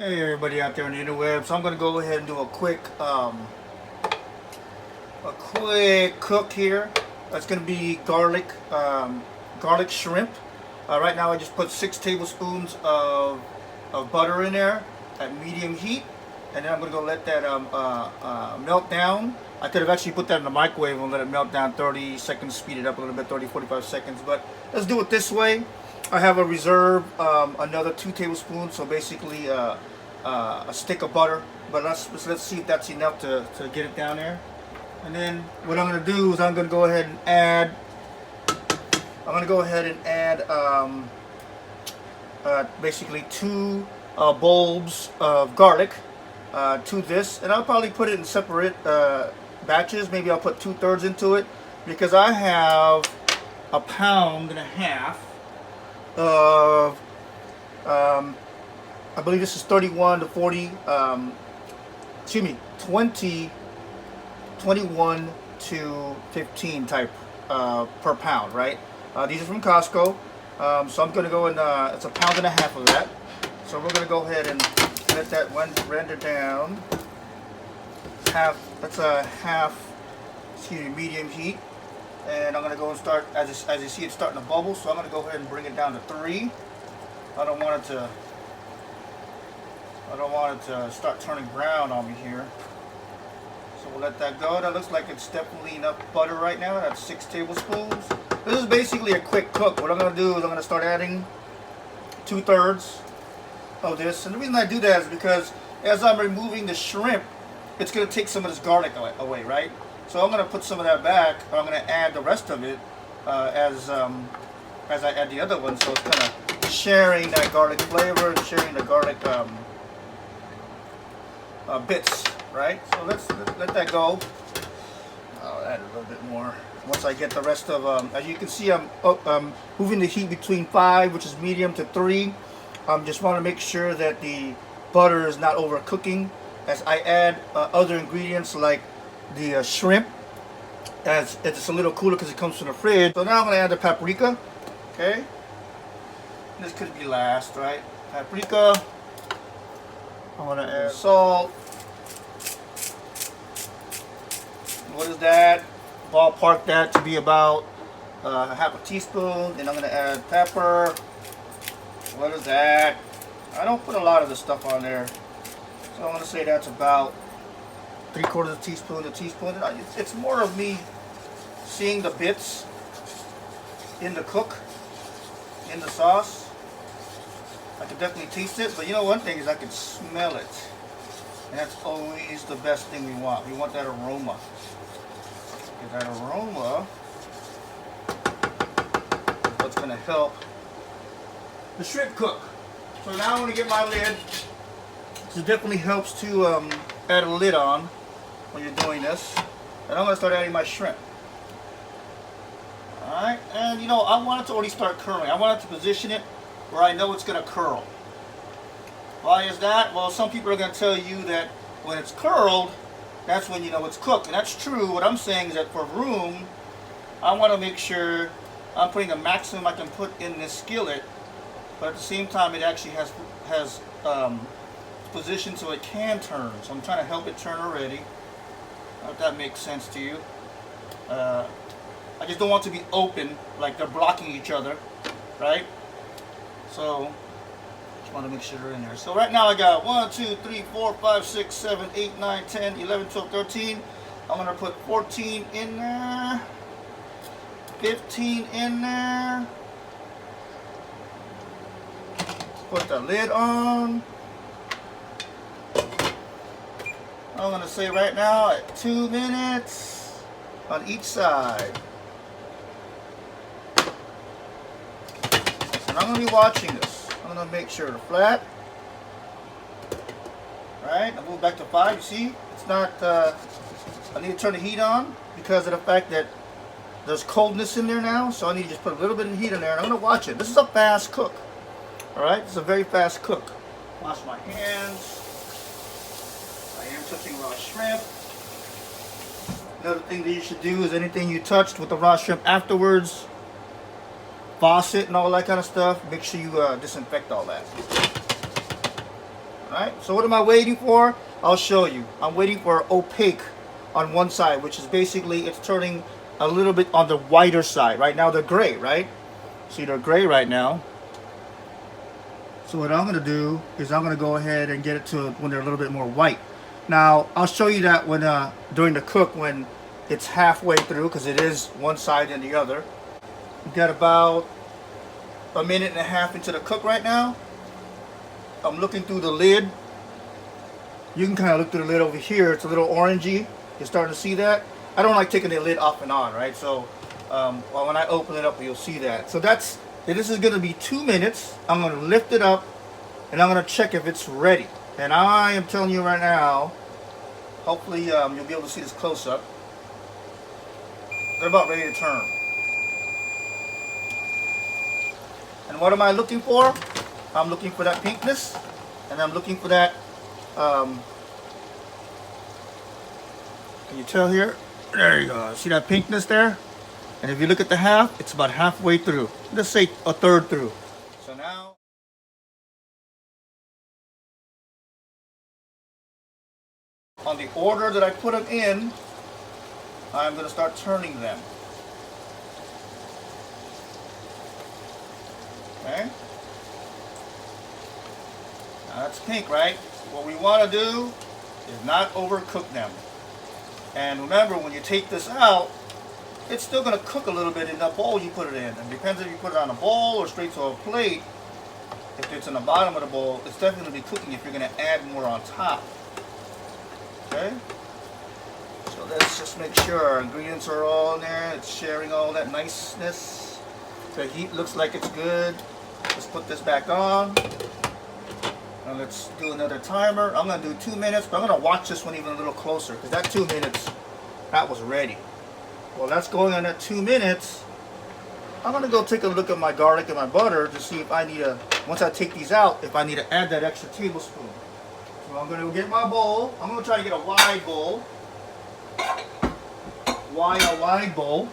Hey everybody out there on the interweb. So I'm gonna go ahead and do a quick cook here. That's gonna be garlic shrimp. Right now I just put 6 tablespoons of butter in there at medium heat, and then I'm gonna go let that melt down. I could have actually put that in the microwave and let it melt down 30 seconds, speed it up a little bit, 30-45 seconds, but let's do it this way. I have a reserve another 2 tablespoons, so basically a stick of butter, but let's see if that's enough to get it down there. And then what I'm going to do is I'm going to go ahead and add basically 2 bulbs of garlic to this, and I'll probably put it in separate batches. Maybe I'll put 2/3 into it because I have 1.5 pounds of I believe this is 31 to 40 21 to 15 type per pound, right? These are from Costco, so I'm going to go in it's 1.5 pounds of that, so we're going to go ahead and let that one render down medium heat, and I'm going to go and start, as you see it's starting to bubble, so I'm going to go ahead and bring it down to 3. I don't want it to start turning brown on me here. So we'll let that go. That looks like it's definitely enough butter right now. That's 6 tablespoons. This is basically a quick cook. What I'm going to do is I'm going to start adding 2/3 of this. And the reason I do that is because as I'm removing the shrimp, it's going to take some of this garlic away, right? So I'm going to put some of that back. I'm going to add the rest of it as I add the other one. So it's kind of sharing that garlic flavor and sharing the garlic bits, right? So let's let that go. I'll add a little bit more once I get the rest of as you can see, I'm moving the heat between 5, which is medium, to 3. Just want to make sure that the butter is not overcooking as I add other ingredients like the shrimp, as it's a little cooler because it comes from the fridge. So now I'm going to add the paprika. Okay, this could be last, right? Paprika. I'm going to add salt. What is that? Ballpark that to be about 1/2 teaspoon. Then I'm going to add pepper. What is that? I don't put a lot of this stuff on there, so I'm going to say that's about 3/4 teaspoon to teaspoon. It's more of me seeing the bits in the cook, in the sauce. I can definitely taste it, but you know, one thing is I can smell it, and that's always the best thing we want. We want that aroma. That aroma is what's going to help the shrimp cook. So now I'm going to get my lid. This definitely helps to add a lid on when you're doing this. And I'm going to start adding my shrimp. Alright, and you know, I want it to already start curling. I want it to position it where I know it's going to curl. Why is that? Well, some people are going to tell you that when it's curled, that's when you know it's cooked, and that's true. What I'm saying is that for room, I want to make sure I'm putting the maximum I can put in this skillet, but at the same time it actually has position so it can turn. So I'm trying to help it turn already. I hope that makes sense to you. I just don't want it to be open like they're blocking each other, right? So just want to make sure they're in there. So right now I got 1, 2, 3, 4, 5, 6, 7, 8, 9, 10, 11, 12, 13. I'm going to put 14 in there. 15 in there. Put the lid on. I'm going to say right now at 2 minutes on each side. And I'm going to be watching this. I'm going to make sure it's flat. Right, I move back to 5. You see, it's not. I need to turn the heat on because of the fact that there's coldness in there now. So I need to just put a little bit of heat in there, and I'm going to watch it. This is a fast cook. All right, it's a very fast cook. Wash my hands. I am touching raw shrimp. Another thing that you should do is anything you touched with the raw shrimp afterwards, faucet and all that kind of stuff, make sure you disinfect all that. Right? So what am I waiting for? I'll show you. I'm waiting for opaque on one side, which is basically it's turning a little bit on the whiter side. Right now they're gray, right? See, they're gray right now. So what I'm going to do is I'm going to go ahead and get it to when they're a little bit more white. Now, I'll show you that when during the cook when it's halfway through, because it is one side and the other. We've got about a minute and a half into the cook right now. I'm looking through the lid. You can kind of look through the lid over here. It's a little orangey. You're starting to see that. I don't like taking the lid off and on, right? So well, when I open it up, you'll see that. So this is going to be 2 minutes. I'm going to lift it up and I'm going to check if it's ready. And I am telling you right now, hopefully you'll be able to see this close up. They're about ready to turn. And what am I looking for? I'm looking for that pinkness, and I'm looking for that, can you tell here? There you go. See that pinkness there? And if you look at the half, it's about halfway through. Let's say a third through. So now, on the order that I put them in, I'm going to start turning them. Okay? Now that's pink, right? What we want to do is not overcook them. And remember, when you take this out, it's still going to cook a little bit in the bowl you put it in. And depends if you put it on a bowl or straight to a plate. If it's in the bottom of the bowl, it's definitely going to be cooking if you're going to add more on top. Okay? So let's just make sure our ingredients are all in there. It's sharing all that niceness. The heat looks like it's good. Let's put this back on. And let's do another timer. I'm going to do 2 minutes, but I'm going to watch this one even a little closer because that 2 minutes, that was ready. Well, that's going on at 2 minutes. I'm going to go take a look at my garlic and my butter to see if I need to, once I take these out, if I need to add that extra tablespoon. So I'm going to get my bowl. I'm going to try to get a wide bowl. Why a wide bowl?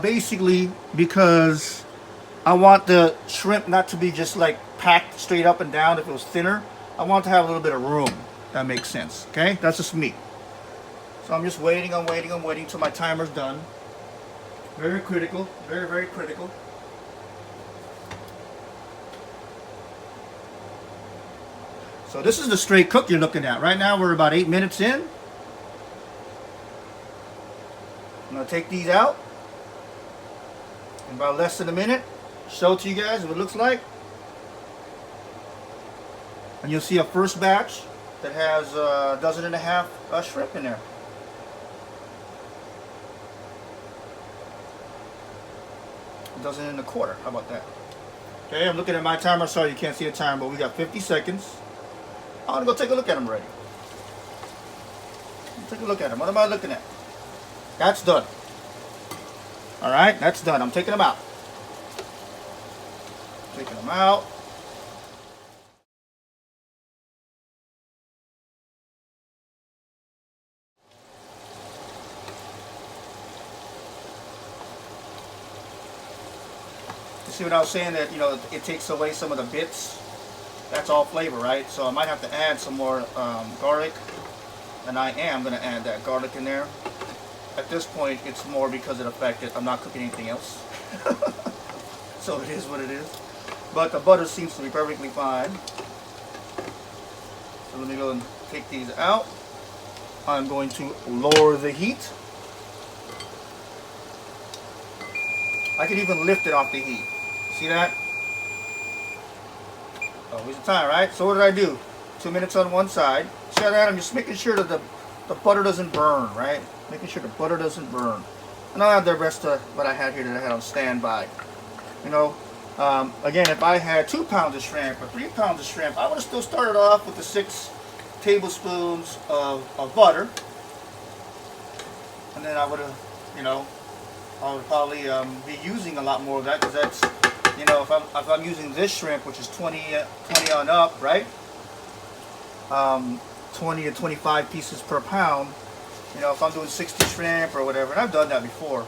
Basically because I want the shrimp not to be just like packed straight up and down. If it was thinner, I want to have a little bit of room. That makes sense. Okay, that's just me. So I'm just waiting. I'm waiting till my timer's done. Very critical. Very, very critical. So this is the straight cook you're looking at. Right now we're about 8 minutes in. I'm going to take these out in about less than a minute. Show it to you guys what it looks like. And you'll see a first batch that has a dozen and a half shrimp in there. A dozen and a quarter. How about that? Okay, I'm looking at my timer. Sorry you can't see the timer, but we got 50 seconds. I'm going to go take a look at them already. Take a look at them. What am I looking at? That's done. Alright, that's done. I'm taking them out. Taking them out. You see what I was saying? That, you know, it takes away some of the bits. That's all flavor, right? So I might have to add some more garlic. And I am going to add that garlic in there. At this point, it's more because of the fact that I'm not cooking anything else. So it is what it is. But the butter seems to be perfectly fine. So let me go and take these out. I'm going to lower the heat. I can even lift it off the heat. See that? Oh, here's the time, right? So what did I do? 2 minutes on one side. See that? I'm just making sure that the butter doesn't burn, right? Making sure the butter doesn't burn. And I'll add the rest of what I had here that I had on standby. You know, again, if I had 2 pounds of shrimp or 3 pounds of shrimp, I would have still started off with the 6 tablespoons of butter. And then I would have, you know, I would probably be using a lot more of that because that's, you know, if I'm using this shrimp, which is 20 on up, right? 20 to 25 pieces per pound. You know, if I'm doing 60 shrimp or whatever, and I've done that before,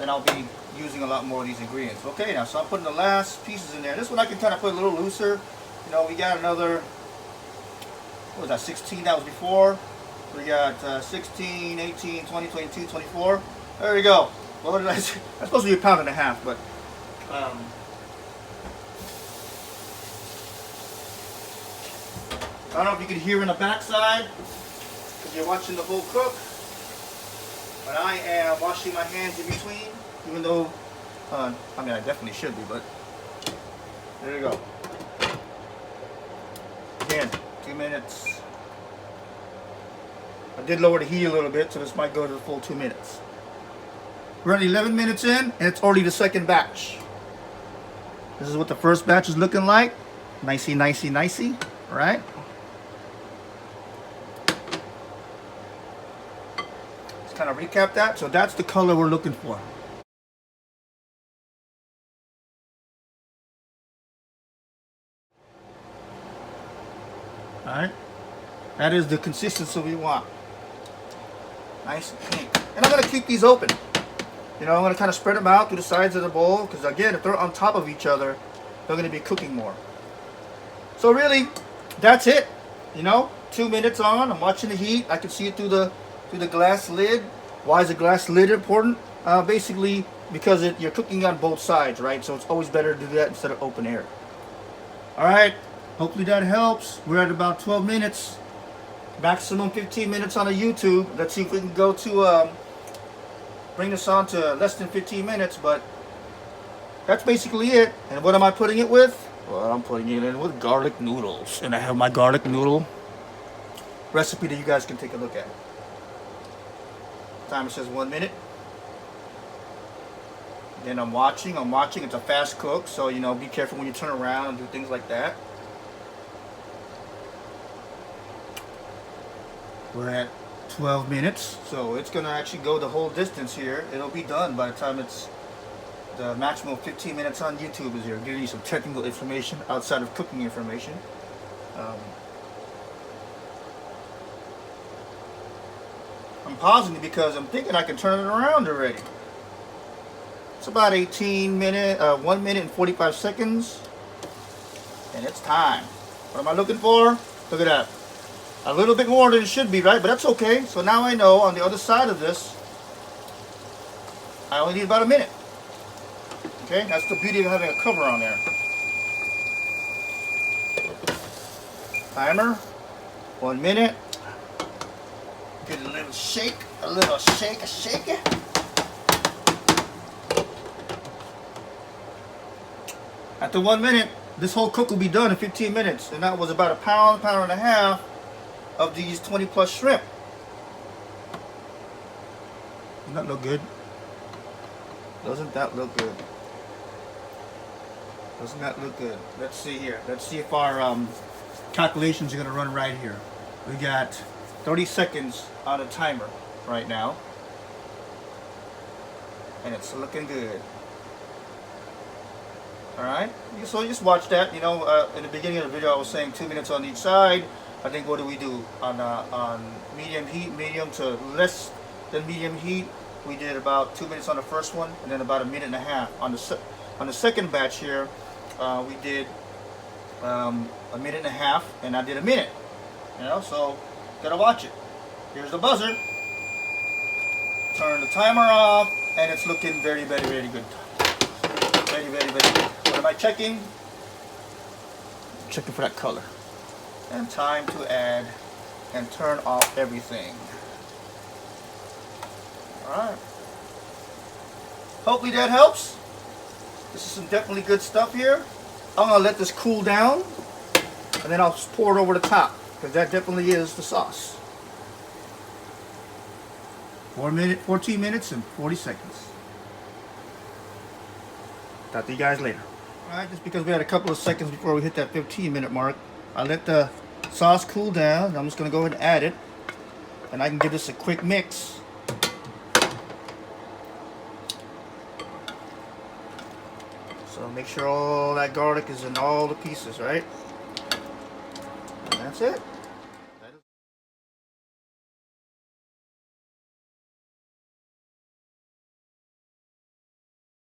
then I'll be using a lot more of these ingredients. Okay, now, so I'm putting the last pieces in there. This one I can kind of put a little looser. You know, we got another what was that, 16? That was before. We got 16, 18, 20, 22, 24. There we go. Well, what did I say? That's supposed to be a pound and a half, but I don't know if you can hear in the backside because you're watching the bull cook. But I am washing my hands in between, even though, I mean, I definitely should be, but there you go. Again, 2 minutes. I did lower the heat a little bit, so this might go to the full 2 minutes. We're at 11 minutes in, and it's already the second batch. This is what the first batch is looking like. Nicey, nicey, nicey, all right? Let's kind of recap that. So that's the color we're looking for. All right, that is the consistency we want. Nice and pink. And I'm gonna keep these open. You know, I'm gonna kind of spread them out to the sides of the bowl because again, if they're on top of each other, they're gonna be cooking more. So really, that's it. You know, 2 minutes on. I'm watching the heat. I can see it through the glass lid. Why is the glass lid important? Basically, because you're cooking on both sides, right? So it's always better to do that instead of open air. All right. Hopefully that helps. We're at about 12 minutes. Maximum 15 minutes on the YouTube. Let's see if we can go to bring this on to less than 15 minutes, but that's basically it. And what am I putting it with? Well, I'm putting it in with garlic noodles. And I have my garlic noodle recipe that you guys can take a look at. Timer says 1 minute. Then I'm watching. It's a fast cook, so you know, be careful when you turn around and do things like that. We're at 12 minutes, so it's gonna actually go the whole distance here. It'll be done by the time it's the maximum 15 minutes on YouTube is here. Giving you some technical information outside of cooking information. I'm pausing it because I'm thinking I can turn it around already. It's about 1 minute and 45 seconds, and it's time. What am I looking for? Look at that. A little bit more than it should be, right? But that's okay. So now I know on the other side of this, I only need about 1 minute. Okay, that's the beauty of having a cover on there. Timer, 1 minute. Get a little shake, shake it. After 1 minute, this whole cook will be done in 15 minutes. And that was about a pound and a half of these 20 plus shrimp. Doesn't that look good? Doesn't that look good? Doesn't that look good? Let's see here. Let's see if our calculations are going to run right here. We got 30 seconds on a timer right now. And it's looking good. Alright, so just watch that. You know, in the beginning of the video I was saying 2 minutes on each side. I think what do we do on medium heat, medium to less than medium heat? We did about 2 minutes on the first one, and then about 1.5 minutes on the second batch here. We did 1.5 minutes, and I did 1 minute. You know, so gotta watch it. Here's the buzzer. Turn the timer off, and it's looking very, very, very good. Very, very, very good. What am I checking? Checking for that color. And time to add and turn off everything. Alright. Hopefully that helps. This is some definitely good stuff here. I'm going to let this cool down. And then I'll just pour it over the top. Because that definitely is the sauce. 14 minutes and 40 seconds. Talk to you guys later. Alright, just because we had a couple of seconds before we hit that 15-minute mark, I let the sauce cool down. I'm just going to go ahead and add it. And I can give this a quick mix. So make sure all that garlic is in all the pieces, right? And that's it.